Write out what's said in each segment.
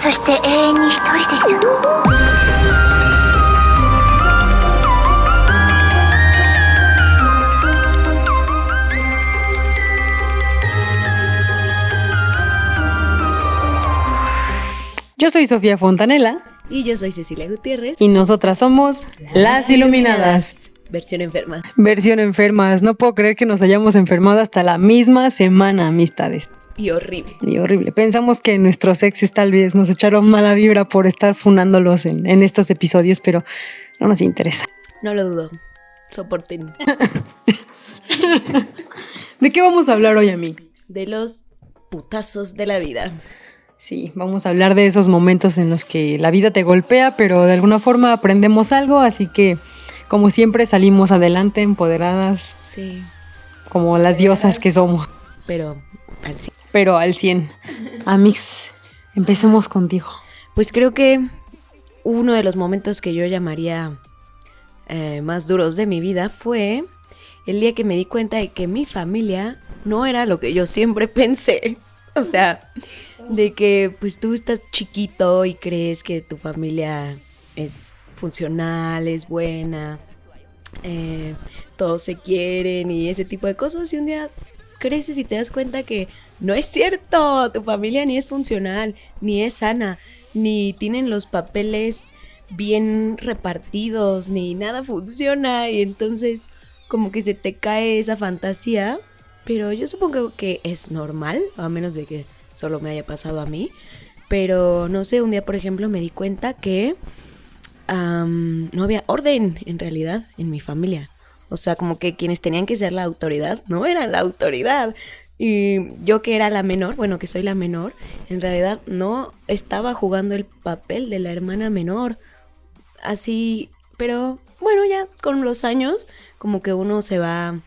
そして永遠に一人でいる。Yo soy Sofía Fontanella. Y yo soy Cecilia Gutiérrez. Y nosotras somos Las Iluminadas. Versión enferma. Versión enfermas. No puedo creer que nos hayamos enfermado hasta la misma semana, amistades. Y horrible. Y horrible. Pensamos que nuestros exes tal vez nos echaron mala vibra por estar funándolos en estos episodios, pero no nos interesa. No lo dudo. Soporten. ¿De qué vamos a hablar hoy, amigo? De los putazos de la vida. Sí, vamos a hablar de esos momentos en los que la vida te golpea, pero de alguna forma aprendemos algo, así que, como siempre, salimos adelante, empoderadas, sí, como las diosas que somos. Pero al 100. Pero al 100. Amix, empecemos contigo. Pues creo que uno de los momentos que yo llamaría más duros de mi vida fue el día que me di cuenta de que mi familia no era lo que yo siempre pensé. O sea, de que pues tú estás chiquito y crees que tu familia es funcional, es buena, todos se quieren y ese tipo de cosas, y un día creces y te das cuenta que no es cierto, tu familia ni es funcional, ni es sana, ni tienen los papeles bien repartidos, ni nada funciona, y entonces como que se te cae esa fantasía. Pero yo supongo que es normal, a menos de que solo me haya pasado a mí. Pero no sé, un día, por ejemplo, me di cuenta que no había orden, en realidad, en mi familia. O sea, como que quienes tenían que ser la autoridad no eran la autoridad. Y yo, que era la menor, bueno, que soy la menor, en realidad no estaba jugando el papel de la hermana menor. Así, pero bueno, ya con los años, como que uno se va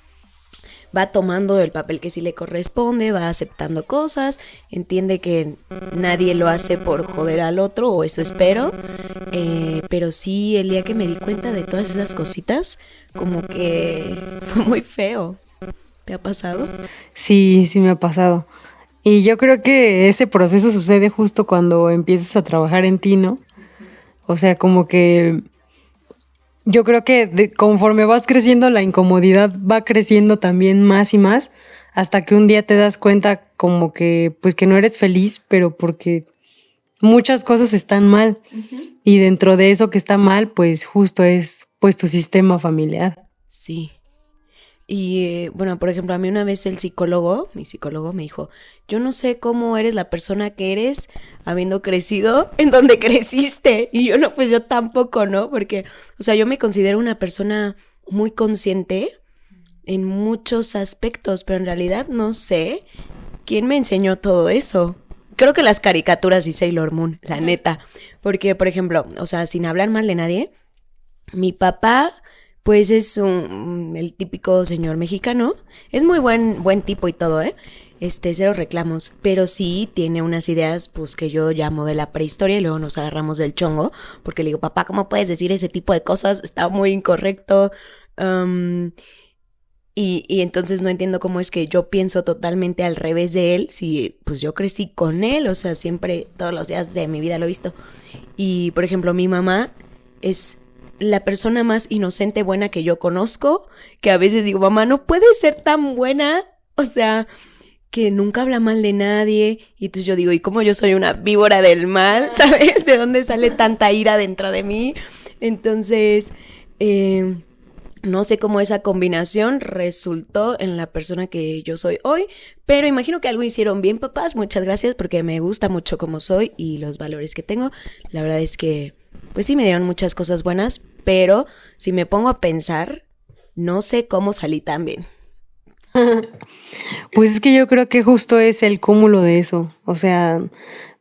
tomando el papel que sí le corresponde, va aceptando cosas, entiende que nadie lo hace por joder al otro, o eso espero, pero sí, el día que me di cuenta de todas esas cositas, como que fue muy feo. ¿Te ha pasado? Sí, sí me ha pasado. Y yo creo que ese proceso sucede justo cuando empiezas a trabajar en ti, ¿no? O sea, como que yo creo que conforme vas creciendo, la incomodidad va creciendo también más y más, hasta que un día te das cuenta como que, pues, que no eres feliz, pero porque muchas cosas están mal. Uh-huh. Y dentro de eso que está mal, pues justo es pues tu sistema familiar. Sí. Y bueno, por ejemplo, a mí una vez mi psicólogo me dijo, yo no sé cómo eres la persona que eres habiendo crecido en donde creciste. Y yo no, pues yo tampoco, ¿no? Porque, o sea, yo me considero una persona muy consciente en muchos aspectos, pero en realidad no sé quién me enseñó todo eso. Creo que las caricaturas y Sailor Moon, la neta. Porque, por ejemplo, o sea, sin hablar mal de nadie, mi papá pues es el típico señor mexicano. Es muy buen tipo y todo, cero reclamos. Pero sí tiene unas ideas, pues, que yo llamo de la prehistoria, y luego nos agarramos del chongo. Porque le digo, papá, ¿cómo puedes decir ese tipo de cosas? Está muy incorrecto. Y entonces no entiendo cómo es que yo pienso totalmente al revés de él, si pues yo crecí con él, o sea, siempre, todos los días de mi vida lo he visto. Y, por ejemplo, mi mamá es la persona más inocente, buena que yo conozco, que a veces digo, mamá, no puede ser tan buena, o sea, que nunca habla mal de nadie. Y entonces yo digo, ¿y cómo yo soy una víbora del mal? ¿Sabes? ¿De dónde sale tanta ira dentro de mí? Entonces, no sé cómo esa combinación resultó en la persona que yo soy hoy, pero imagino que algo hicieron bien, papás. Muchas gracias, porque me gusta mucho cómo soy y los valores que tengo. La verdad es que pues sí me dieron muchas cosas buenas, pero si me pongo a pensar, no sé cómo salí tan bien. Pues es que yo creo que justo es el cúmulo de eso. O sea,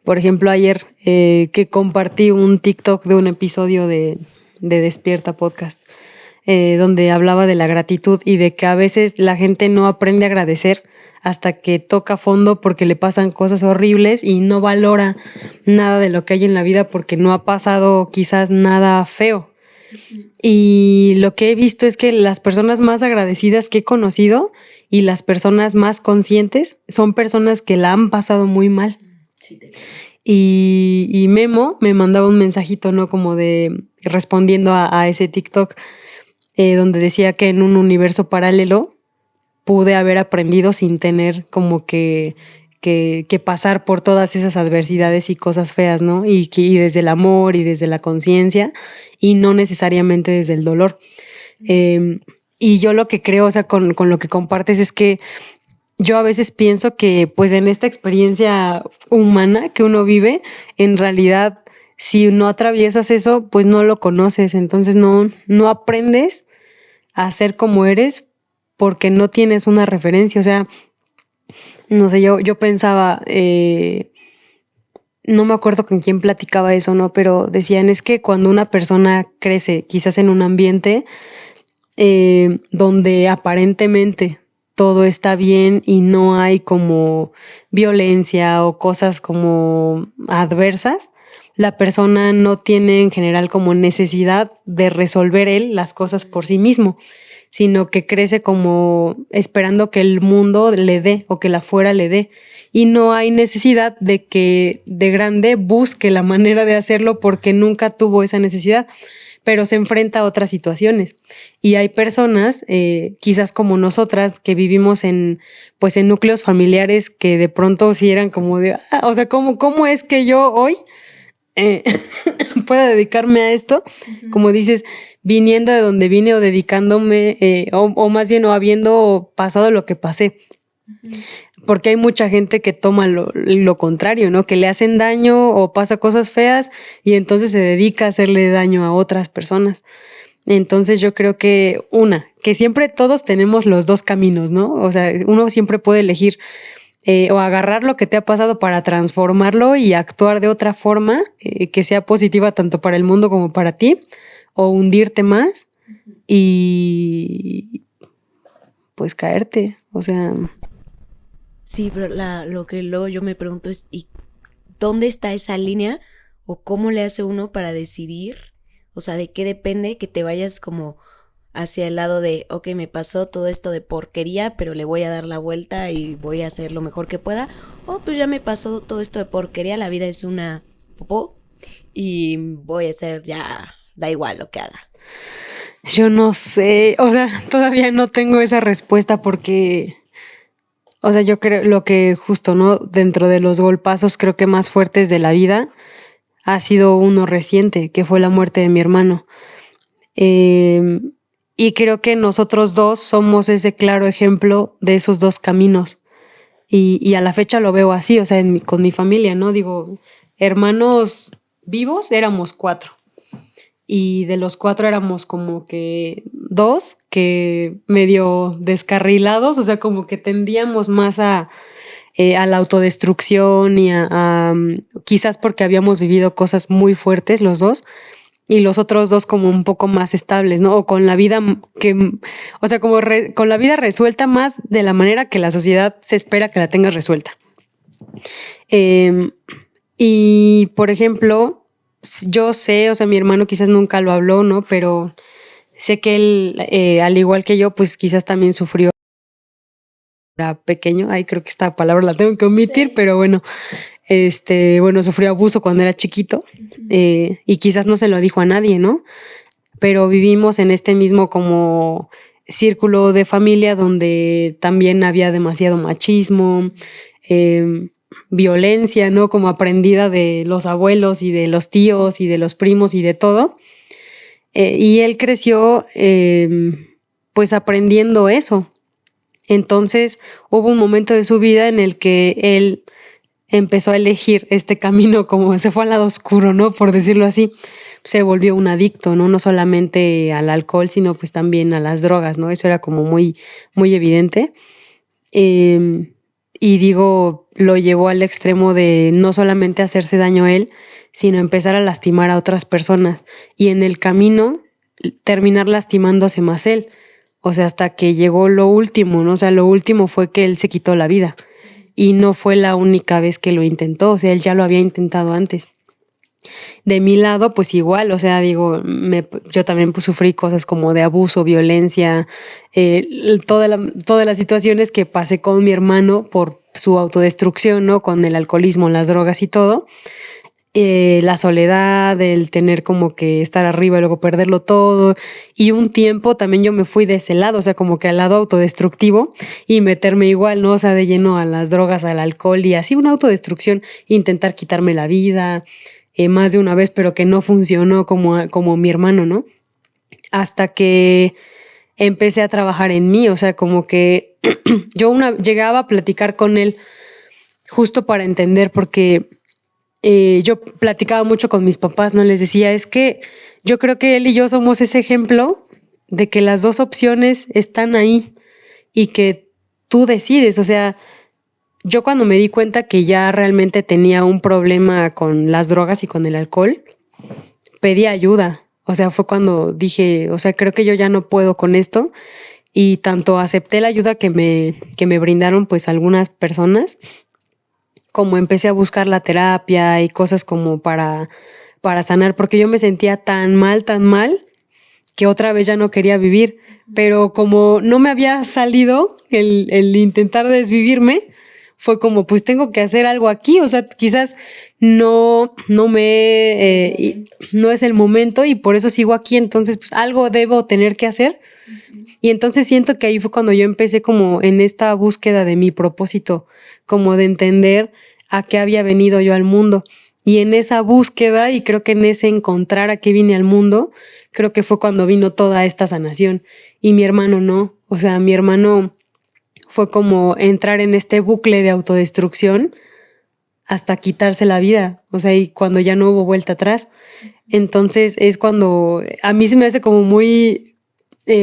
por ejemplo, ayer que compartí un TikTok de un episodio de Despierta Podcast, donde hablaba de la gratitud y de que a veces la gente no aprende a agradecer hasta que toca fondo, porque le pasan cosas horribles y no valora nada de lo que hay en la vida porque no ha pasado quizás nada feo. Y lo que he visto es que las personas más agradecidas que he conocido y las personas más conscientes son personas que la han pasado muy mal. Y Memo me mandaba un mensajito, ¿no? Como de respondiendo a ese TikTok, donde decía que en un universo paralelo pude haber aprendido sin tener como que pasar por todas esas adversidades y cosas feas, ¿no? Y desde el amor y desde la conciencia y no necesariamente desde el dolor. Y yo lo que creo, o sea, con lo que compartes es que yo a veces pienso que pues en esta experiencia humana que uno vive, en realidad si no atraviesas eso, pues no lo conoces, entonces no aprendes a ser como eres porque no tienes una referencia, o sea, no sé, yo pensaba, no me acuerdo con quién platicaba eso, ¿no? Pero decían, es que cuando una persona crece, quizás en un ambiente donde aparentemente todo está bien y no hay como violencia o cosas como adversas, la persona no tiene en general como necesidad de resolver él las cosas por sí mismo, sino que crece como esperando que el mundo le dé o que la fuera le dé. Y no hay necesidad de que de grande busque la manera de hacerlo porque nunca tuvo esa necesidad, pero se enfrenta a otras situaciones. Y hay personas, quizás como nosotras, que vivimos en núcleos familiares que de pronto sí eran como de, o sea, ¿cómo es que yo hoy pueda dedicarme a esto? Uh-huh. Como dices, viniendo de donde vine o dedicándome, o más bien o habiendo pasado lo que pasé. Uh-huh. Porque hay mucha gente que toma lo contrario, ¿no? Que le hacen daño o pasa cosas feas y entonces se dedica a hacerle daño a otras personas. Entonces yo creo que siempre todos tenemos los dos caminos, ¿no? O sea, uno siempre puede elegir o agarrar lo que te ha pasado para transformarlo y actuar de otra forma que sea positiva tanto para el mundo como para ti, o hundirte más y pues caerte, o sea... Sí, pero lo que luego yo me pregunto es, ¿y dónde está esa línea? ¿O cómo le hace uno para decidir? O sea, ¿de qué depende que te vayas como hacia el lado de, ok, me pasó todo esto de porquería, pero le voy a dar la vuelta y voy a hacer lo mejor que pueda? O pues ya me pasó todo esto de porquería, la vida es una popó y voy a hacer ya, da igual lo que haga. Yo no sé, o sea, todavía no tengo esa respuesta porque... O sea, yo creo lo que justo, ¿no? Dentro de los golpazos creo que más fuertes de la vida ha sido uno reciente, que fue la muerte de mi hermano. Y creo que nosotros dos somos ese claro ejemplo de esos dos caminos. Y a la fecha lo veo así, o sea, con mi familia, ¿no? Digo, hermanos vivos éramos 4. Y de los 4 éramos como que 2 que medio descarrilados, o sea, como que tendíamos más a la autodestrucción y quizás porque habíamos vivido cosas muy fuertes los dos, y los otros 2 como un poco más estables, ¿no? O con la vida o sea, como con la vida resuelta más de la manera que la sociedad se espera que la tengas resuelta. Y, por ejemplo... Yo sé, o sea, mi hermano quizás nunca lo habló, ¿no? Pero sé que él, al igual que yo, pues quizás también sufrió. Era pequeño, ay, creo que esta palabra la tengo que omitir, sí. Pero bueno, sufrió abuso cuando era chiquito, y quizás no se lo dijo a nadie, ¿no? Pero vivimos en este mismo como círculo de familia donde también había demasiado machismo, violencia, ¿no? Como aprendida de los abuelos y de los tíos y de los primos y de todo. Y él creció pues aprendiendo eso. Entonces hubo un momento de su vida en el que él empezó a elegir este camino, como se fue al lado oscuro, ¿no? Por decirlo así. Se volvió un adicto, ¿no? No solamente al alcohol, sino pues también a las drogas, ¿no? Eso era como muy, muy evidente. Y digo, lo llevó al extremo de no solamente hacerse daño a él, sino empezar a lastimar a otras personas. Y en el camino, terminar lastimándose más él. O sea, hasta que llegó lo último, ¿no? O sea, lo último fue que él se quitó la vida. Y no fue la única vez que lo intentó. O sea, él ya lo había intentado antes. De mi lado, pues igual, o sea, digo, yo también pues, sufrí cosas como de abuso, violencia, todas las situaciones que pasé con mi hermano por su autodestrucción, ¿no? Con el alcoholismo, las drogas y todo. La soledad, el tener como que estar arriba y luego perderlo todo. Y un tiempo también yo me fui de ese lado, o sea, como que al lado autodestructivo y meterme igual, ¿no? O sea, de lleno a las drogas, al alcohol y así una autodestrucción, intentar quitarme la vida más de una vez, pero que no funcionó como mi hermano, ¿no? Hasta que empecé a trabajar en mí, o sea, como que llegaba a platicar con él justo para entender, porque yo platicaba mucho con mis papás, ¿no? Les decía, es que yo creo que él y yo somos ese ejemplo de que las dos opciones están ahí y que tú decides, o sea, yo cuando me di cuenta que ya realmente tenía un problema con las drogas y con el alcohol, pedí ayuda. O sea, fue cuando dije, o sea, creo que yo ya no puedo con esto. Y tanto acepté la ayuda que me brindaron pues algunas personas, como empecé a buscar la terapia y cosas como para sanar, porque yo me sentía tan mal, que otra vez ya no quería vivir. Pero como no me había salido el intentar desvivirme, fue como, pues tengo que hacer algo aquí, o sea, quizás no es el momento y por eso sigo aquí, entonces pues algo debo tener que hacer. Y entonces siento que ahí fue cuando yo empecé como en esta búsqueda de mi propósito, como de entender a qué había venido yo al mundo. Y en esa búsqueda, y creo que en ese encontrar a qué vine al mundo, creo que fue cuando vino toda esta sanación. Y mi hermano no, o sea, mi hermano fue como entrar en este bucle de autodestrucción hasta quitarse la vida, o sea, y cuando ya no hubo vuelta atrás. Entonces es cuando a mí se me hace como muy,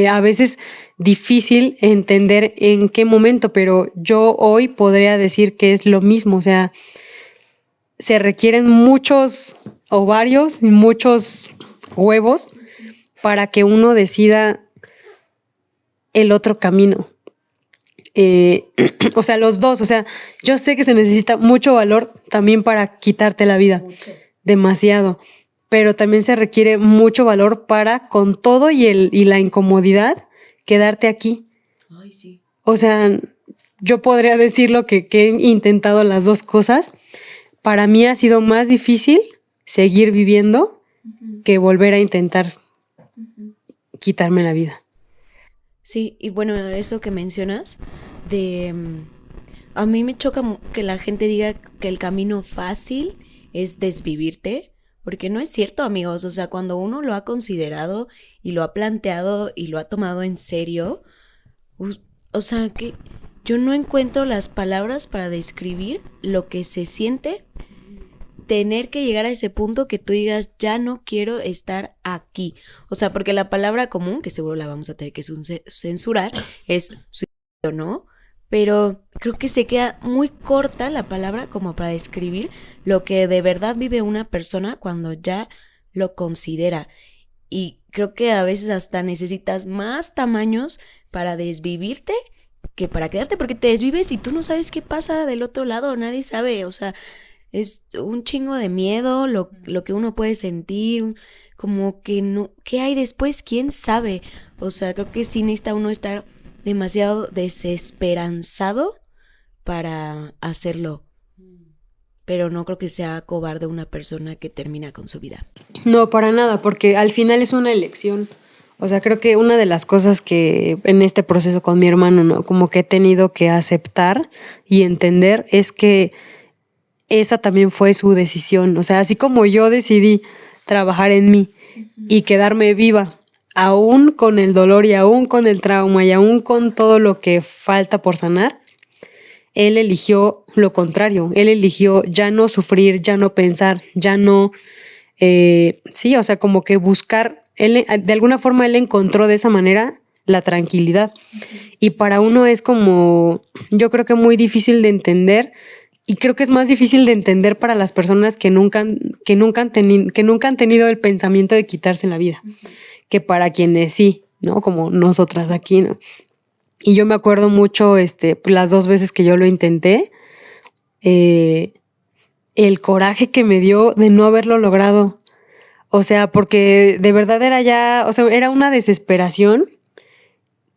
a veces difícil entender en qué momento, pero yo hoy podría decir que es lo mismo, o sea, se requieren muchos ovarios y muchos huevos para que uno decida el otro camino. O sea, los dos, o sea, yo sé que se necesita mucho valor también para quitarte la vida, demasiado, pero también se requiere mucho valor para, con todo y la incomodidad, quedarte aquí. Ay, sí. O sea, yo podría decirlo que he intentado las dos cosas. Para mí ha sido más difícil seguir viviendo que volver a intentar quitarme la vida. Sí, y bueno, eso que mencionas a mí me choca que la gente diga que el camino fácil es desvivirte, porque no es cierto, amigos. O sea, cuando uno lo ha considerado y lo ha planteado y lo ha tomado en serio, o sea, que yo no encuentro las palabras para describir lo que se siente tener que llegar a ese punto que tú digas, ya no quiero estar aquí. O sea, porque la palabra común, que seguro la vamos a tener que censurar, es suicidio, ¿no? Pero creo que se queda muy corta la palabra como para describir lo que de verdad vive una persona cuando ya lo considera. Y creo que a veces hasta necesitas más tamaños para desvivirte que para quedarte, porque te desvives y tú no sabes qué pasa del otro lado, nadie sabe, o sea, es un chingo de miedo lo que uno puede sentir, como que no, ¿qué hay después? ¿Quién sabe? O sea, creo que sí necesita uno estar demasiado desesperanzado para hacerlo. Pero no creo que sea cobarde una persona que termina con su vida. No, para nada, porque al final es una elección. O sea, creo que una de las cosas que en este proceso con mi hermano, ¿no? Como que he tenido que aceptar y entender es que esa también fue su decisión. O sea, así como yo decidí trabajar en mí y quedarme viva, aún con el dolor y aún con el trauma y aún con todo lo que falta por sanar, él eligió lo contrario. Él eligió ya no sufrir, ya no pensar, ya no... sí, o sea, como que buscar... Él, de alguna forma él encontró de esa manera la tranquilidad. Y para uno es como, yo creo que muy difícil de entender, y creo que es más difícil de entender para las personas que nunca han tenido el pensamiento de quitarse la vida, que para quienes sí, ¿no? Como nosotras aquí, ¿no? Y yo me acuerdo mucho, las 2 veces que yo lo intenté, el coraje que me dio de no haberlo logrado. O sea, porque de verdad era una desesperación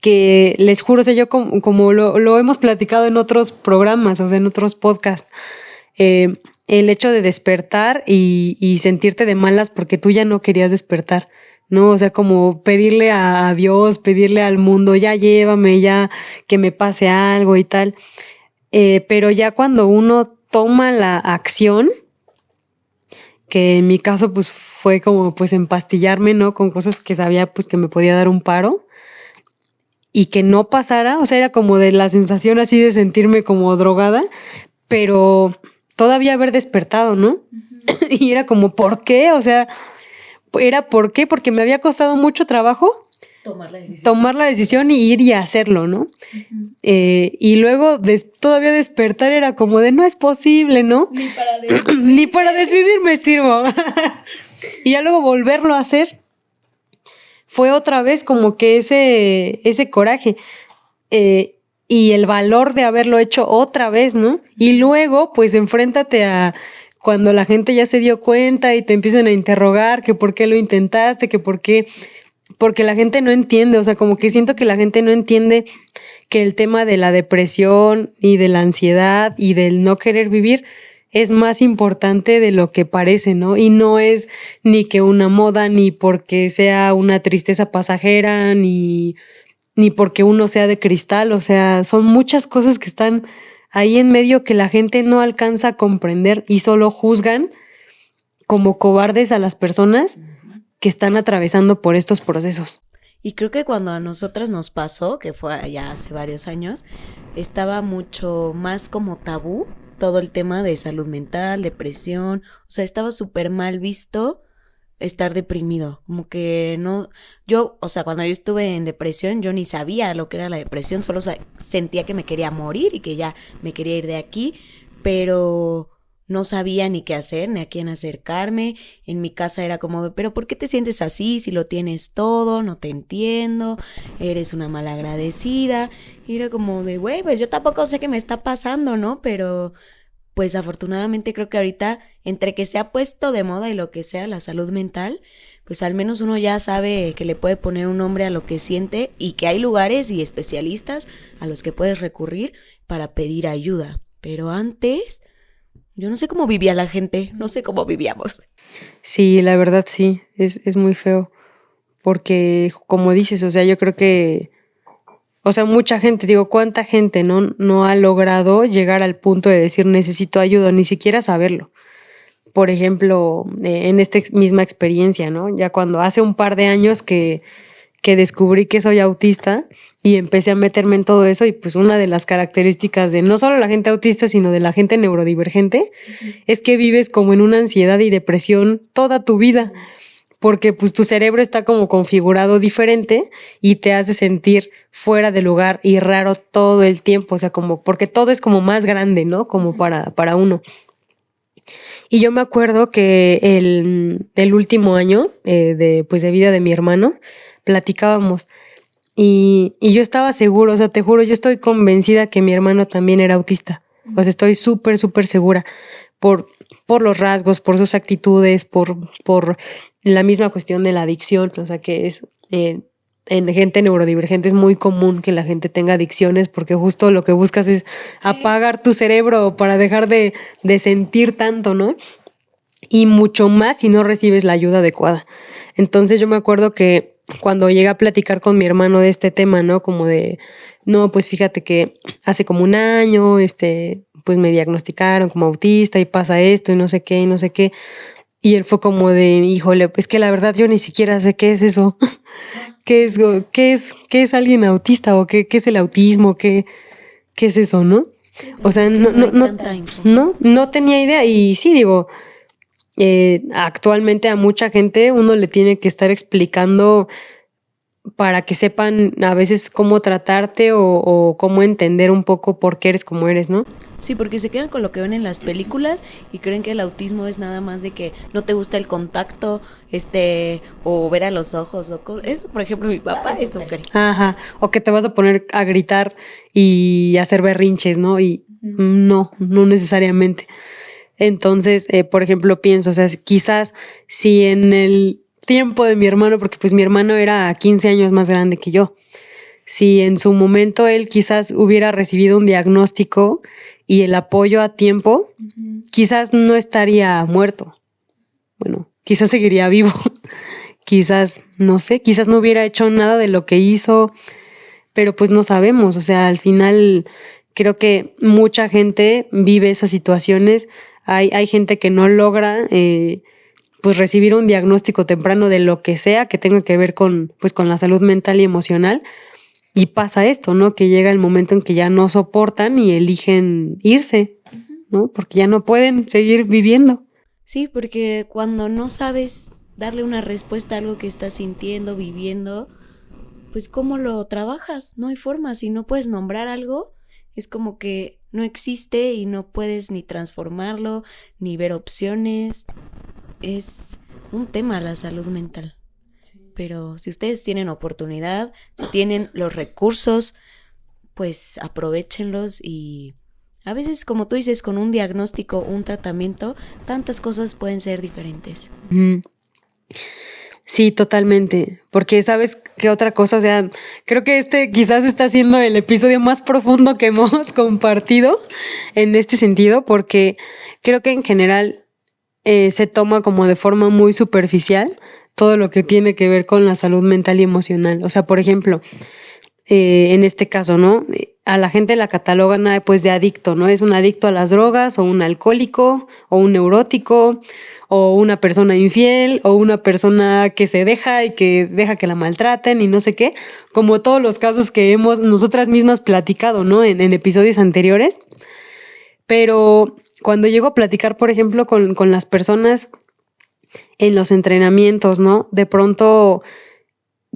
que les juro, o sea, yo como lo hemos platicado en otros programas, o sea, en otros podcasts, el hecho de despertar y sentirte de malas porque tú ya no querías despertar, ¿no? O sea, como pedirle a Dios, pedirle al mundo, ya llévame, ya que me pase algo y tal. Pero ya cuando uno toma la acción, que en mi caso pues fue como pues empastillarme, ¿no? Con cosas que sabía pues que me podía dar un paro y que no pasara, o sea, era como de la sensación así de sentirme como drogada, pero todavía haber despertado, ¿no? Uh-huh. Y era como, ¿por qué? O sea, ¿por qué? Porque me había costado mucho trabajo tomar la decisión y ir y hacerlo, ¿no? Uh-huh. Y luego todavía despertar era como de no es posible, ¿no? Ni para desvivir me sirvo. Y ya luego volverlo a hacer fue otra vez como que ese coraje y el valor de haberlo hecho otra vez, ¿no? Y luego pues enfréntate a cuando la gente ya se dio cuenta y te empiezan a interrogar que por qué lo intentaste, que por qué, porque la gente no entiende, o sea, como que siento que la gente no entiende que el tema de la depresión y de la ansiedad y del no querer vivir es más importante de lo que parece, ¿no? Y no es ni que una moda, ni porque sea una tristeza pasajera, ni porque uno sea de cristal, o sea, son muchas cosas que están ahí en medio que la gente no alcanza a comprender y solo juzgan como cobardes a las personas que están atravesando por estos procesos. Y creo que cuando a nosotras nos pasó, que fue ya hace varios años, estaba mucho más como tabú todo el tema de salud mental, depresión, o sea, estaba súper mal visto estar deprimido, como que no, yo, o sea, cuando yo estuve en depresión, yo ni sabía lo que era la depresión, solo sentía que me quería morir y que ya me quería ir de aquí, pero no sabía ni qué hacer, ni a quién acercarme. En mi casa era como de, pero ¿por qué te sientes así si lo tienes todo? No te entiendo, eres una malagradecida. Y era como de, güey, pues yo tampoco sé qué me está pasando, ¿no? Pero pues afortunadamente creo que ahorita, entre que se ha puesto de moda y lo que sea la salud mental, pues al menos uno ya sabe que le puede poner un nombre a lo que siente y que hay lugares y especialistas a los que puedes recurrir para pedir ayuda. Pero antes, yo no sé cómo vivía la gente, no sé cómo vivíamos. Sí, la verdad sí, es muy feo, porque como dices, o sea, yo creo que, o sea, mucha gente, digo, ¿cuánta gente no ha logrado llegar al punto de decir necesito ayuda, ni siquiera saberlo? Por ejemplo, en esta misma experiencia, ¿no? Ya cuando hace un par de años que descubrí que soy autista y empecé a meterme en todo eso y pues una de las características de no solo la gente autista sino de la gente neurodivergente es que vives como en una ansiedad y depresión toda tu vida porque pues tu cerebro está como configurado diferente y te hace sentir fuera de lugar y raro todo el tiempo, o sea, como porque todo es como más grande, ¿no? Como para uno. Y yo me acuerdo que el último año de vida de mi hermano platicábamos y yo estaba seguro, o sea, te juro, yo estoy convencida que mi hermano también era autista, o sea, estoy súper, súper segura por los rasgos, por sus actitudes, por la misma cuestión de la adicción, o sea, que es en gente neurodivergente es muy común que la gente tenga adicciones porque justo lo que buscas es apagar tu cerebro para dejar de sentir tanto, ¿no? Y mucho más si no recibes la ayuda adecuada. Entonces yo me acuerdo que cuando llegué a platicar con mi hermano de este tema, ¿no? Como de, no, pues fíjate que hace como un año, pues me diagnosticaron como autista y pasa esto y no sé qué, y no sé qué. Y él fue como de, híjole, pues que la verdad yo ni siquiera sé qué es eso. ¿Qué es alguien autista o qué es el autismo? ¿Qué es eso, no? O sea, no tenía idea. Y sí, digo, actualmente a mucha gente uno le tiene que estar explicando para que sepan a veces cómo tratarte o cómo entender un poco por qué eres como eres, ¿no? Sí, porque se quedan con lo que ven en las películas y creen que el autismo es nada más de que no te gusta el contacto, o ver a los ojos, eso, por ejemplo, mi papá eso cree. Ajá, o que te vas a poner a gritar y hacer berrinches, ¿no? Y no necesariamente. Entonces, por ejemplo, pienso, o sea, quizás si en el tiempo de mi hermano, porque pues mi hermano era 15 años más grande que yo, si en su momento él quizás hubiera recibido un diagnóstico y el apoyo a tiempo, quizás no estaría muerto. Bueno, quizás seguiría vivo. Quizás, no sé, quizás no hubiera hecho nada de lo que hizo, pero pues no sabemos. O sea, al final creo que mucha gente vive esas situaciones. Hay gente que no logra pues recibir un diagnóstico temprano de lo que sea que tenga que ver con la salud mental y emocional. Y pasa esto, ¿no? Que llega el momento en que ya no soportan y eligen irse, ¿no? Porque ya no pueden seguir viviendo. Sí, porque cuando no sabes darle una respuesta a algo que estás sintiendo, viviendo, pues ¿cómo lo trabajas? No hay forma. Si no puedes nombrar algo, es como que no existe y no puedes ni transformarlo, ni ver opciones. Es un tema la salud mental. Pero si ustedes tienen oportunidad, si tienen los recursos, pues aprovéchenlos y a veces, como tú dices, con un diagnóstico, un tratamiento, tantas cosas pueden ser diferentes. Sí, totalmente. Porque ¿sabes qué otra cosa? O sea, creo que este quizás está siendo el episodio más profundo que hemos compartido en este sentido, porque creo que en general se toma como de forma muy superficial todo lo que tiene que ver con la salud mental y emocional. O sea, por ejemplo, en este caso, ¿no? A la gente la catalogan pues de adicto, ¿no? Es un adicto a las drogas, o un alcohólico, o un neurótico, o una persona infiel, o una persona que se deja y que deja que la maltraten y no sé qué, como todos los casos que hemos nosotras mismas platicado, ¿no? En episodios anteriores. Pero cuando llego a platicar, por ejemplo, con las personas en los entrenamientos, ¿no? De pronto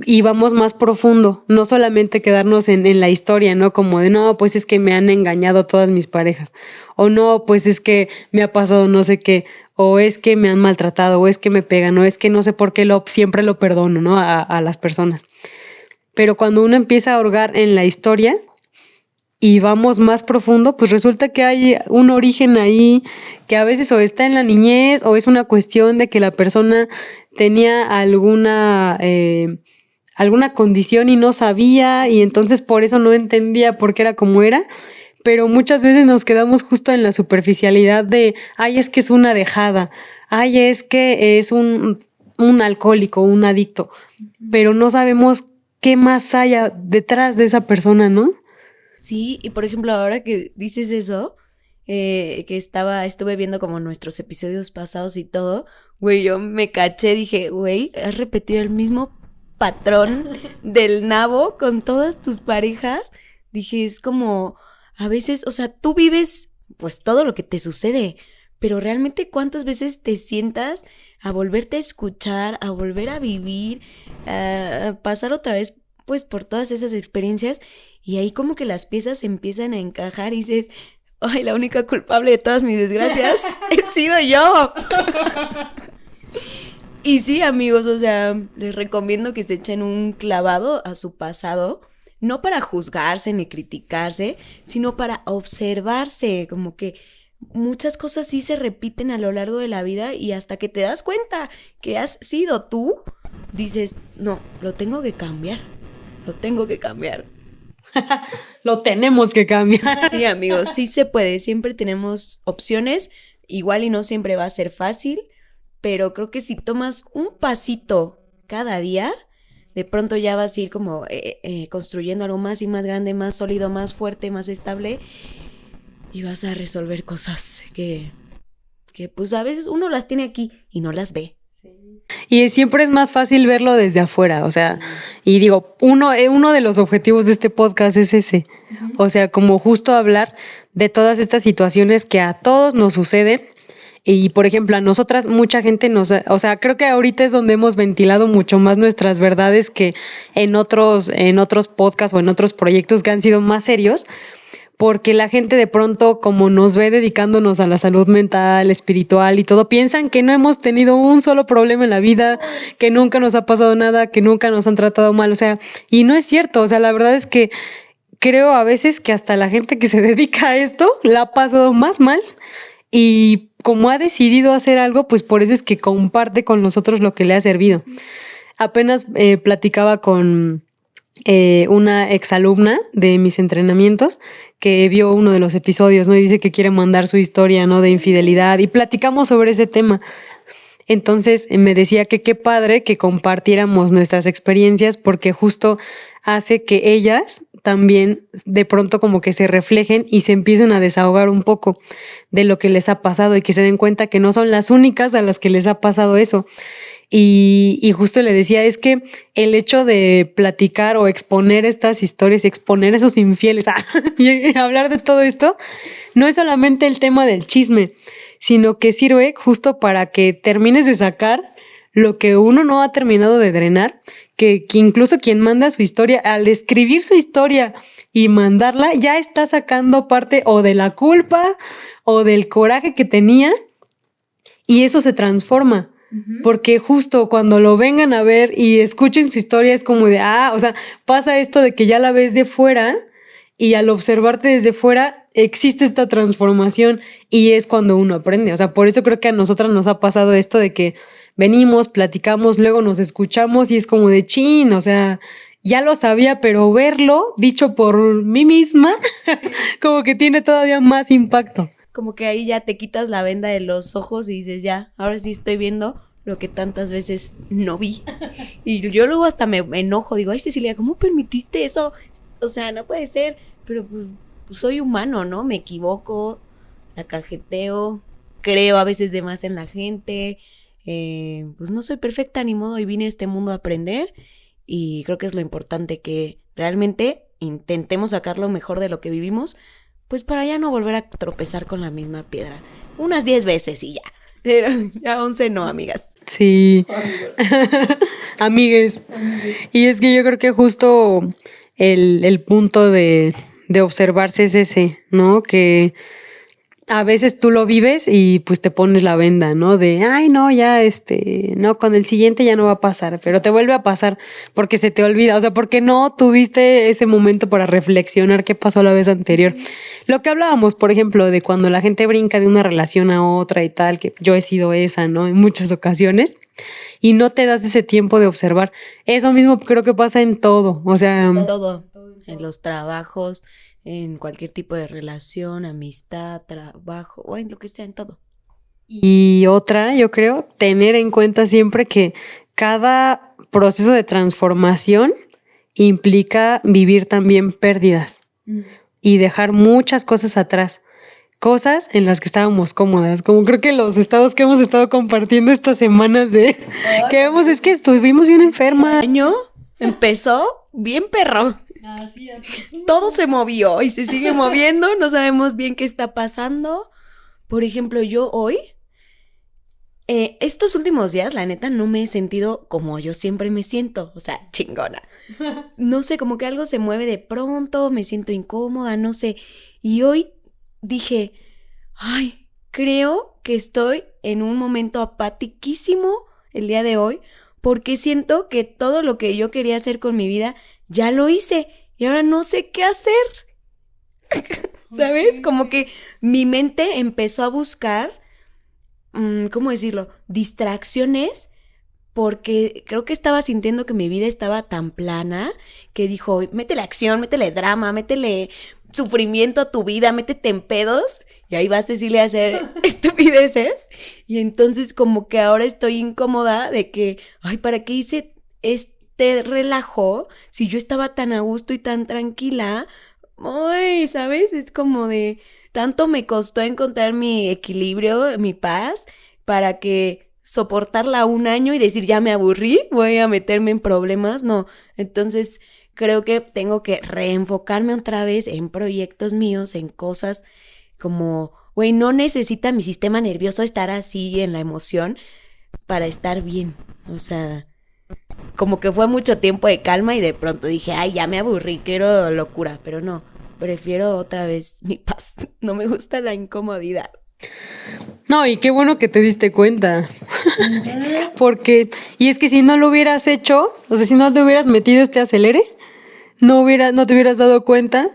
íbamos más profundo, no solamente quedarnos en la historia, ¿no? Como de, no, pues es que me han engañado todas mis parejas, o no, pues es que me ha pasado no sé qué, o es que me han maltratado, o es que me pegan, o es que no sé por qué siempre lo perdono, ¿no? A las personas. Pero cuando uno empieza a hurgar en la historia y vamos más profundo, pues resulta que hay un origen ahí que a veces o está en la niñez o es una cuestión de que la persona tenía alguna condición y no sabía y entonces por eso no entendía por qué era como era, pero muchas veces nos quedamos justo en la superficialidad de, ay, es que es una dejada, ay, es que es un alcohólico, un adicto, pero no sabemos qué más hay detrás de esa persona, ¿no? Sí, y por ejemplo, ahora que dices eso, que estuve viendo como nuestros episodios pasados y todo, güey, yo me caché, dije, güey, has repetido el mismo patrón del nabo con todas tus parejas. Dije, es como, a veces, o sea, tú vives pues todo lo que te sucede, pero realmente cuántas veces te sientas a volverte a escuchar, a volver a vivir, a pasar otra vez pues por todas esas experiencias. Y ahí como que las piezas empiezan a encajar y dices, ay, la única culpable de todas mis desgracias he sido yo. Y sí, amigos, o sea, les recomiendo que se echen un clavado a su pasado, no para juzgarse ni criticarse, sino para observarse, como que muchas cosas sí se repiten a lo largo de la vida y hasta que te das cuenta que has sido tú, dices, no, lo tengo que cambiar. Lo tenemos que cambiar. Sí, amigos, sí se puede. Siempre tenemos opciones. Igual y no siempre va a ser fácil, pero creo que si tomas un pasito cada día, de pronto ya vas a ir como construyendo algo más y más grande, más sólido, más fuerte, más estable y vas a resolver cosas que pues a veces uno las tiene aquí y no las ve. Y siempre es más fácil verlo desde afuera, o sea, y digo, uno de los objetivos de este podcast es ese, o sea, como justo hablar de todas estas situaciones que a todos nos suceden y, por ejemplo, a nosotras mucha gente o sea, creo que ahorita es donde hemos ventilado mucho más nuestras verdades que en otros podcasts o en otros proyectos que han sido más serios, porque la gente de pronto, como nos ve dedicándonos a la salud mental, espiritual y todo, piensan que no hemos tenido un solo problema en la vida, que nunca nos ha pasado nada, que nunca nos han tratado mal, o sea, y no es cierto, o sea, la verdad es que creo a veces que hasta la gente que se dedica a esto la ha pasado más mal y como ha decidido hacer algo, pues por eso es que comparte con nosotros lo que le ha servido. Apenas platicaba con una exalumna de mis entrenamientos que vio uno de los episodios, ¿no? Y dice que quiere mandar su historia, ¿no? De infidelidad, y platicamos sobre ese tema. Entonces me decía que qué padre que compartiéramos nuestras experiencias, porque justo hace que ellas también de pronto como que se reflejen y se empiecen a desahogar un poco de lo que les ha pasado, y que se den cuenta que no son las únicas a las que les ha pasado eso. Y justo le decía, es que el hecho de platicar o exponer estas historias, exponer esos infieles, y hablar de todo esto, no es solamente el tema del chisme, sino que sirve justo para que termines de sacar lo que uno no ha terminado de drenar, que incluso quien manda su historia, al escribir su historia y mandarla, ya está sacando parte o de la culpa o del coraje que tenía, y eso se transforma. Porque justo cuando lo vengan a ver y escuchen su historia es como de, o sea, pasa esto de que ya la ves de fuera, y al observarte desde fuera existe esta transformación, y es cuando uno aprende. O sea, por eso creo que a nosotras nos ha pasado esto de que venimos, platicamos, luego nos escuchamos y es como de chin, o sea, ya lo sabía, pero verlo dicho por mí misma como que tiene todavía más impacto. Como que ahí ya te quitas la venda de los ojos y dices, ya, ahora sí estoy viendo lo que tantas veces no vi. Y yo luego hasta me enojo, digo, ay Cecilia, ¿cómo permitiste eso? O sea, no puede ser, pero pues soy humano, ¿no? Me equivoco, la cajeteo, creo a veces de más en la gente, pues no soy perfecta ni modo, y vine a este mundo a aprender, y creo que es lo importante, que realmente intentemos sacar lo mejor de lo que vivimos, pues para ya no volver a tropezar con la misma piedra. Unas 10 veces y ya. Pero ya 11 no, amigas. Sí. Amigues. Y es que yo creo que justo el punto de observarse es ese, ¿no? Que a veces tú lo vives y pues te pones la venda, ¿no? De, ay, no, ya no, con el siguiente ya no va a pasar, pero te vuelve a pasar porque se te olvida, o sea, porque no tuviste ese momento para reflexionar qué pasó la vez anterior. Lo que hablábamos, por ejemplo, de cuando la gente brinca de una relación a otra y tal, que yo he sido esa, ¿no? En muchas ocasiones, y no te das ese tiempo de observar. Eso mismo creo que pasa en todo, o sea... Todo, en los trabajos, en cualquier tipo de relación, amistad, trabajo, o en lo que sea, en todo. Y otra, yo creo, tener en cuenta siempre que cada proceso de transformación implica vivir también pérdidas y dejar muchas cosas atrás, cosas en las que estábamos cómodas, como creo que los estados que hemos estado compartiendo estas semanas de que vemos es que estuvimos bien enfermas. El año empezó bien perro. Así. Todo se movió y se sigue moviendo, no sabemos bien qué está pasando. Por ejemplo, yo hoy, estos últimos días, la neta, no me he sentido como yo siempre me siento, o sea, chingona. No sé, como que algo se mueve de pronto, me siento incómoda, no sé. Y hoy dije, ay, creo que estoy en un momento apatiquísimo el día de hoy, porque siento que todo lo que yo quería hacer con mi vida ya lo hice y ahora no sé qué hacer. ¿Sabes? Como que mi mente empezó a buscar, ¿cómo decirlo? Distracciones, porque creo que estaba sintiendo que mi vida estaba tan plana que dijo, métele acción, métele drama, métele sufrimiento a tu vida, métete en pedos. Y ahí vas, Cecilia, a hacer estupideces. Y entonces como que ahora estoy incómoda de que, ay, ¿para qué hice este relajo si yo estaba tan a gusto y tan tranquila? Ay, ¿sabes? Es como de, tanto me costó encontrar mi equilibrio, mi paz, para que soportarla un año y decir, ya me aburrí, voy a meterme en problemas. No, entonces creo que tengo que reenfocarme otra vez en proyectos míos, en cosas como, güey, no necesita mi sistema nervioso estar así en la emoción para estar bien. O sea, como que fue mucho tiempo de calma y de pronto dije, ay, ya me aburrí, quiero locura. Pero no, prefiero otra vez mi paz. No me gusta la incomodidad. No, y qué bueno que te diste cuenta. Porque, y es que si no lo hubieras hecho, o sea, si no te hubieras metido este acelere, no te hubieras dado cuenta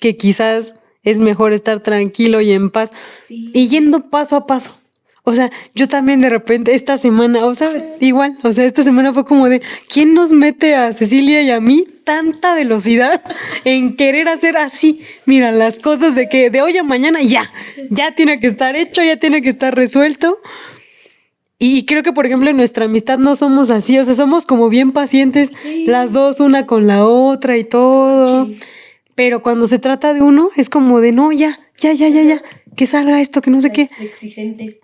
que quizás es mejor estar tranquilo y en paz y yendo paso a paso. O sea, yo también de repente esta semana, o sea, igual, o sea, esta semana fue como de, ¿quién nos mete a Cecilia y a mí tanta velocidad en querer hacer así? Mira, las cosas de que de hoy a mañana ya tiene que estar hecho, ya tiene que estar resuelto. Y creo que, por ejemplo, en nuestra amistad no somos así, o sea, somos como bien pacientes, las dos, una con la otra y todo. Sí. Pero cuando se trata de uno, es como de, no, ya, que salga esto, que no sé qué. Exigentes.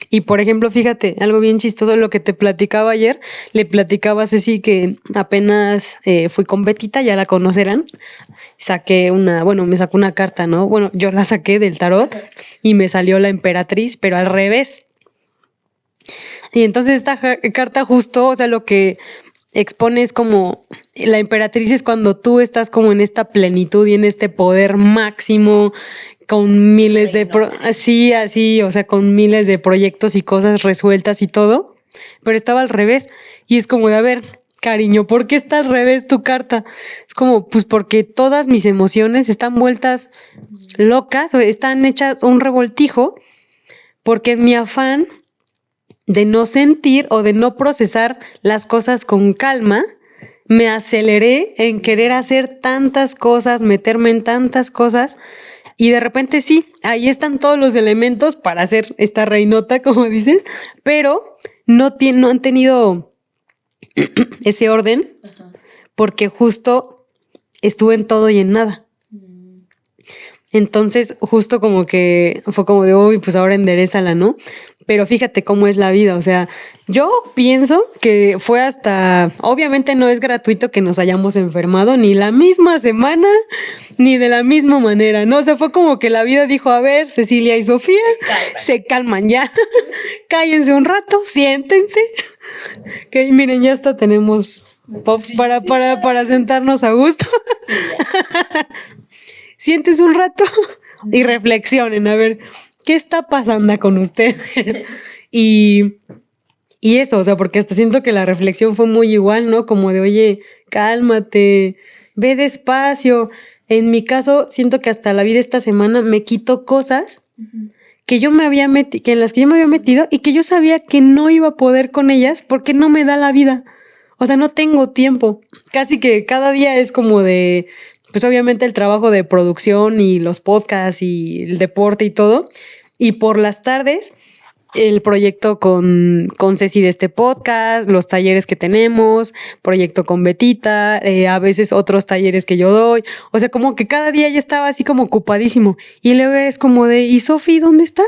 Y por ejemplo, fíjate, algo bien chistoso, lo que te platicaba ayer, le platicaba a Ceci que apenas fui con Betita, ya la conocerán, me sacó una carta, ¿no? Bueno, yo la saqué del tarot y me salió la emperatriz, pero al revés. Y entonces esta carta justo, o sea, lo que expone es como, la emperatriz es cuando tú estás como en esta plenitud y en este poder máximo, con miles de así, o sea, con miles de proyectos y cosas resueltas y todo, pero estaba al revés, y es como de, a ver, cariño, ¿por qué está al revés tu carta? Es como, pues porque todas mis emociones están vueltas locas, o están hechas un revoltijo, porque en mi afán de no sentir o de no procesar las cosas con calma, me aceleré en querer hacer tantas cosas, meterme en tantas cosas, y de repente sí, ahí están todos los elementos para hacer esta reinota, como dices, pero no han tenido ese orden, porque justo estuve en todo y en nada. Entonces, justo como que fue como de, uy, pues ahora enderézala, ¿no? Pero fíjate cómo es la vida, o sea, yo pienso que fue hasta, obviamente no es gratuito que nos hayamos enfermado ni la misma semana, ni de la misma manera, ¿no? O sea, fue como que la vida dijo, a ver, Cecilia y Sofía, se calman ya, cállense un rato, siéntense, que miren, ya hasta tenemos pops para sentarnos a gusto. Siéntense un rato y reflexionen, a ver, ¿qué está pasando con ustedes? y eso, o sea, porque hasta siento que la reflexión fue muy igual, ¿no? Como de, oye, cálmate, ve despacio. En mi caso, siento que hasta la vida esta semana me quitó cosas que yo me había en las que yo me había metido y que yo sabía que no iba a poder con ellas porque no me da la vida. O sea, no tengo tiempo. Casi que cada día es como de, pues obviamente el trabajo de producción y los podcasts y el deporte y todo. Y por las tardes, el proyecto con Ceci de este podcast, los talleres que tenemos, proyecto con Betita, a veces otros talleres que yo doy. O sea, como que cada día ya estaba así como ocupadísimo. Y luego es como de, ¿y Sofi dónde está?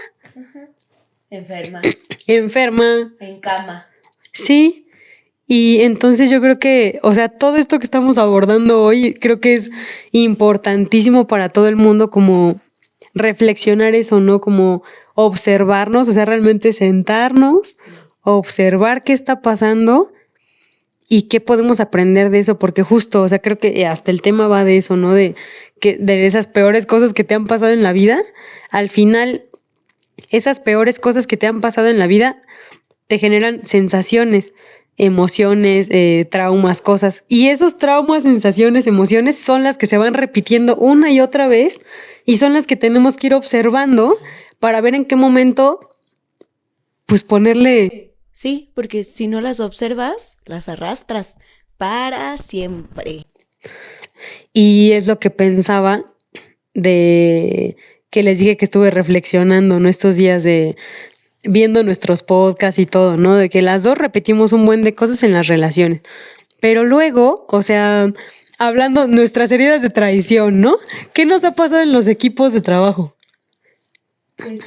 Enferma. Enferma. En cama. Sí. Y entonces yo creo que, o sea, todo esto que estamos abordando hoy, creo que es importantísimo para todo el mundo como reflexionar eso, ¿no? Como observarnos, o sea, realmente sentarnos, observar qué está pasando y qué podemos aprender de eso, porque justo, o sea, creo que hasta el tema va de eso, ¿no? De esas peores cosas que te han pasado en la vida, al final, esas peores cosas que te han pasado en la vida te generan sensaciones, emociones, traumas, cosas. Y esos traumas, sensaciones, emociones son las que se van repitiendo una y otra vez y son las que tenemos que ir observando para ver en qué momento, pues ponerle... Sí, porque si no las observas, las arrastras para siempre. Y es lo que pensaba de que les dije que estuve reflexionando, ¿no? Estos días de viendo nuestros podcasts y todo, ¿no? De que las dos repetimos un buen de cosas en las relaciones. Pero luego, o sea, hablando nuestras heridas de traición, ¿no? ¿Qué nos ha pasado en los equipos de trabajo? Pues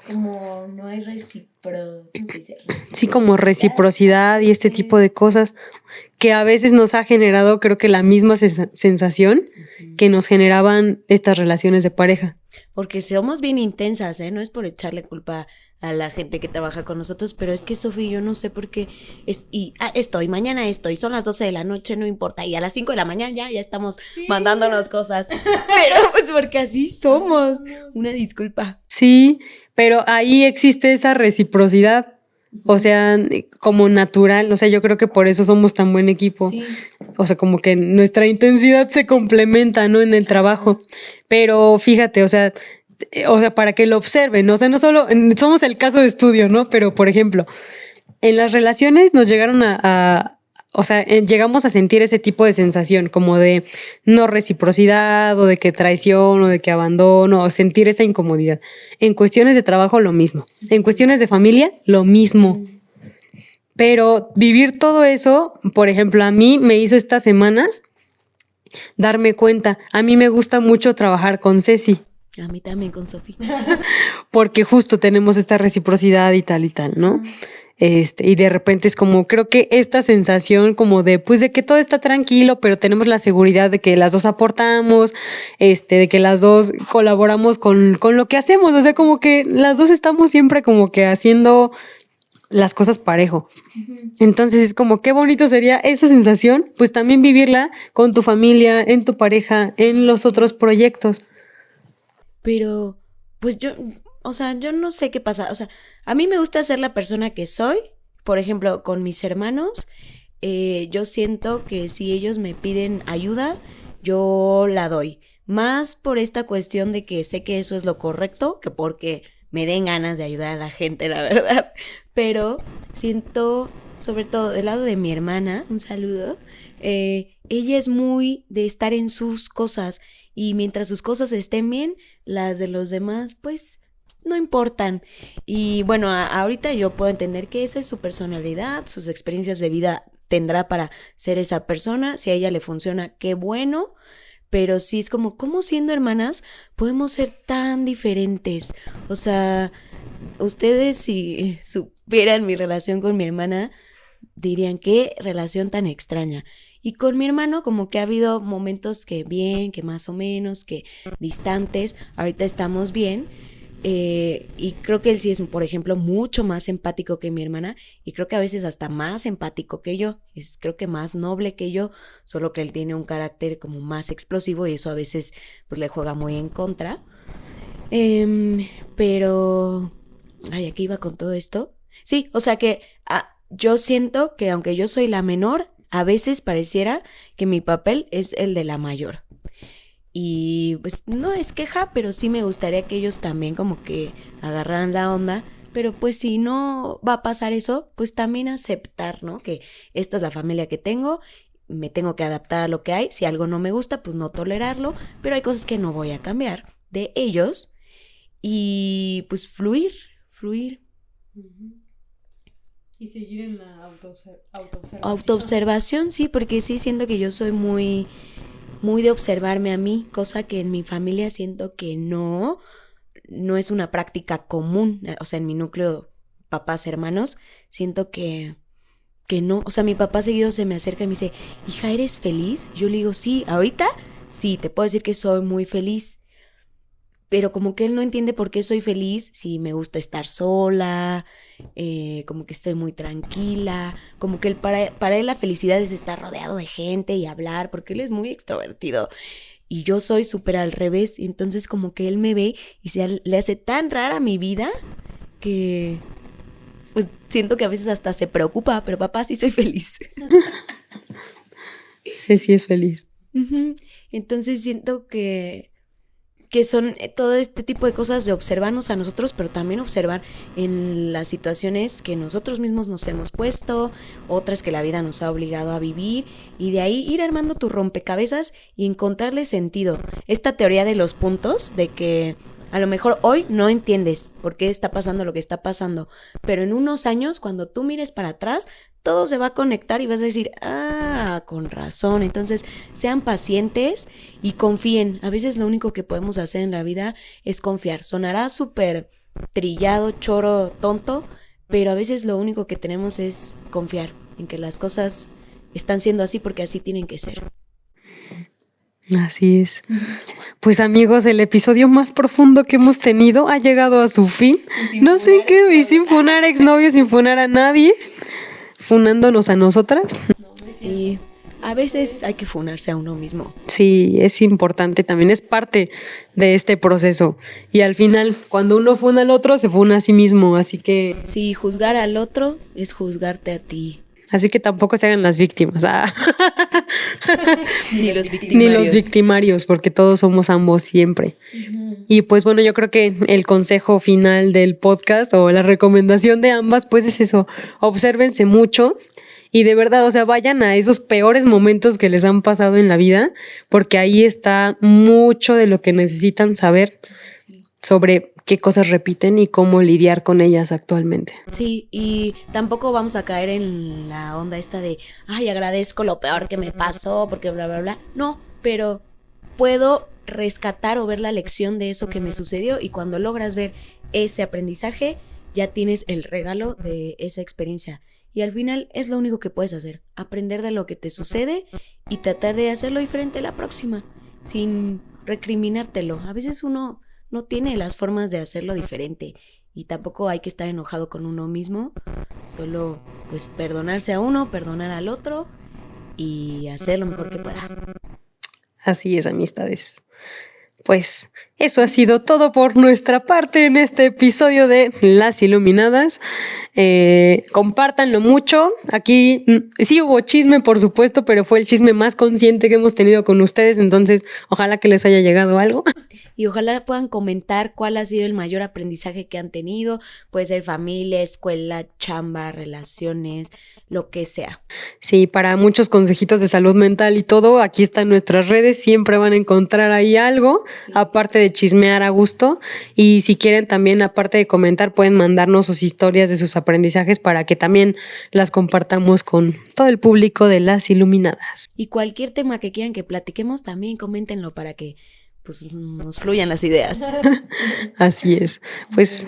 como no hay Sí, como reciprocidad y este tipo de cosas que a veces nos ha generado, creo que la misma sensación que nos generaban estas relaciones de pareja. Porque somos bien intensas, ¿eh? No es por echarle culpa a la gente que trabaja con nosotros, pero es que Sofi, yo no sé por qué mañana estoy, son las 12 de la noche, no importa, y a las 5 de la mañana ya estamos mandándonos cosas, pero pues porque así somos, una disculpa. Sí, pero ahí existe esa reciprocidad, O sea, como natural, o sea, yo creo que por eso somos tan buen equipo. Sí. O sea, como que nuestra intensidad se complementa, ¿no? En el trabajo. Pero fíjate, o sea, para que lo observen, ¿no? O sea, no solo somos el caso de estudio, ¿no? Pero, por ejemplo, en las relaciones nos llegaron o sea, llegamos a sentir ese tipo de sensación, como de no reciprocidad, o de que traición, o de que abandono, o sentir esa incomodidad. En cuestiones de trabajo, lo mismo. En cuestiones de familia, lo mismo. Pero vivir todo eso, por ejemplo, a mí me hizo estas semanas darme cuenta. A mí me gusta mucho trabajar con Ceci. A mí también con Sofía. Porque justo tenemos esta reciprocidad y tal, ¿no? Y de repente es como, creo que esta sensación como de, pues de que todo está tranquilo, pero tenemos la seguridad de que las dos aportamos, de que las dos colaboramos con lo que hacemos, o sea, como que las dos estamos siempre como que haciendo las cosas parejo. Entonces es como, qué bonito sería esa sensación, pues también vivirla con tu familia, en tu pareja, en los otros proyectos. Pero, pues yo no sé qué pasa. O sea, a mí me gusta ser la persona que soy. Por ejemplo, con mis hermanos, yo siento que si ellos me piden ayuda, yo la doy. Más por esta cuestión de que sé que eso es lo correcto, que porque me den ganas de ayudar a la gente, la verdad. Pero siento, sobre todo del lado de mi hermana, un saludo, ella es muy de estar en sus cosas. Y mientras sus cosas estén bien, las de los demás, pues, no importan. Y bueno, ahorita yo puedo entender que esa es su personalidad, sus experiencias de vida tendrá para ser esa persona. Si a ella le funciona, qué bueno. Pero sí es como, ¿cómo siendo hermanas podemos ser tan diferentes? O sea, ustedes si supieran mi relación con mi hermana, dirían, qué relación tan extraña. Y con mi hermano como que ha habido momentos que bien, que más o menos, que distantes. Ahorita estamos bien. Y creo que él sí es, por ejemplo, mucho más empático que mi hermana. Y creo que a veces hasta más empático que yo. Creo que más noble que yo. Solo que él tiene un carácter como más explosivo y eso a veces pues le juega muy en contra. Pero... Ay, ¿a qué iba con todo esto? Sí, o sea que yo siento que aunque yo soy la menor, a veces pareciera que mi papel es el de la mayor. Y pues no es queja, pero sí me gustaría que ellos también como que agarraran la onda. Pero pues si no va a pasar eso, pues también aceptar, ¿no? Que esta es la familia que tengo, me tengo que adaptar a lo que hay. Si algo no me gusta, pues no tolerarlo. Pero hay cosas que no voy a cambiar de ellos. Y pues fluir. Y seguir en la autoobservación. Autoobservación, sí, porque sí siento que yo soy muy de observarme a mí, cosa que en mi familia siento que no es una práctica común. O sea, en mi núcleo, papás, hermanos, siento que no. O sea, mi papá seguido se me acerca y me dice, hija, ¿eres feliz? Yo le digo, sí, ahorita sí, te puedo decir que soy muy feliz. Pero como que él no entiende por qué soy feliz, si me gusta estar sola, como que estoy muy tranquila, como que para él la felicidad es estar rodeado de gente y hablar, porque él es muy extrovertido. Y yo soy súper al revés, y entonces como que él me ve y le hace tan rara mi vida que pues siento que a veces hasta se preocupa, pero papá, sí soy feliz. Sí es feliz. Uh-huh. Entonces siento que son todo este tipo de cosas de observarnos a nosotros, pero también observar en las situaciones que nosotros mismos nos hemos puesto, otras que la vida nos ha obligado a vivir, y de ahí ir armando tu rompecabezas y encontrarle sentido. Esta teoría de los puntos, de que a lo mejor hoy no entiendes por qué está pasando lo que está pasando, pero en unos años, cuando tú mires para atrás, todo se va a conectar y vas a decir, con razón. Entonces, sean pacientes y confíen. A veces lo único que podemos hacer en la vida es confiar. Sonará súper trillado, choro, tonto, pero a veces lo único que tenemos es confiar en que las cosas están siendo así porque así tienen que ser. Así es. Pues amigos, el episodio más profundo que hemos tenido ha llegado a su fin. No sé qué, y sin funar a exnovios, sin funar a nadie, funándonos a nosotras. Sí, a veces hay que funarse a uno mismo. Sí, es importante, también es parte de este proceso. Y al final, cuando uno funa al otro, se funa a sí mismo, así que... Sí, juzgar al otro es juzgarte a ti. Así que tampoco se hagan las víctimas. Ni los victimarios. Ni los victimarios, porque todos somos ambos siempre. Y pues bueno, yo creo que el consejo final del podcast o la recomendación de ambas, pues es eso, obsérvense mucho y de verdad, o sea, vayan a esos peores momentos que les han pasado en la vida, porque ahí está mucho de lo que necesitan saber sobre qué cosas repiten y cómo lidiar con ellas actualmente. Sí, y tampoco vamos a caer en la onda esta de, ay, agradezco lo peor que me pasó, porque bla, bla, bla. No, pero puedo rescatar o ver la lección de eso que me sucedió, y cuando logras ver ese aprendizaje, ya tienes el regalo de esa experiencia. Y al final es lo único que puedes hacer, aprender de lo que te sucede y tratar de hacerlo diferente la próxima, sin recriminártelo. A veces uno no tiene las formas de hacerlo diferente y tampoco hay que estar enojado con uno mismo, solo pues perdonarse a uno, perdonar al otro y hacer lo mejor que pueda. Así es, amistades. Pues eso ha sido todo por nuestra parte en este episodio de Las Iluminadas. Compártanlo mucho. Aquí sí hubo chisme, por supuesto, pero fue el chisme más consciente que hemos tenido con ustedes, entonces ojalá que les haya llegado algo. Y ojalá puedan comentar cuál ha sido el mayor aprendizaje que han tenido. Puede ser familia, escuela, chamba, relaciones, lo que sea. Sí, para muchos consejitos de salud mental y todo, aquí están nuestras redes, siempre van a encontrar ahí algo, aparte de chismear a gusto. Y si quieren también, aparte de comentar, pueden mandarnos sus historias de sus aprendizajes para que también las compartamos con todo el público de Las Iluminadas. Y cualquier tema que quieran que platiquemos, también coméntenlo para que pues nos fluyan las ideas. Así es. Pues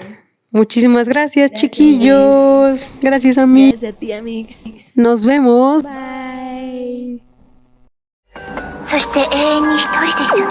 muchísimas gracias, chiquillos. Gracias a mí. Gracias a ti, Amix. Nos vemos. Bye. そして永遠に一人でいる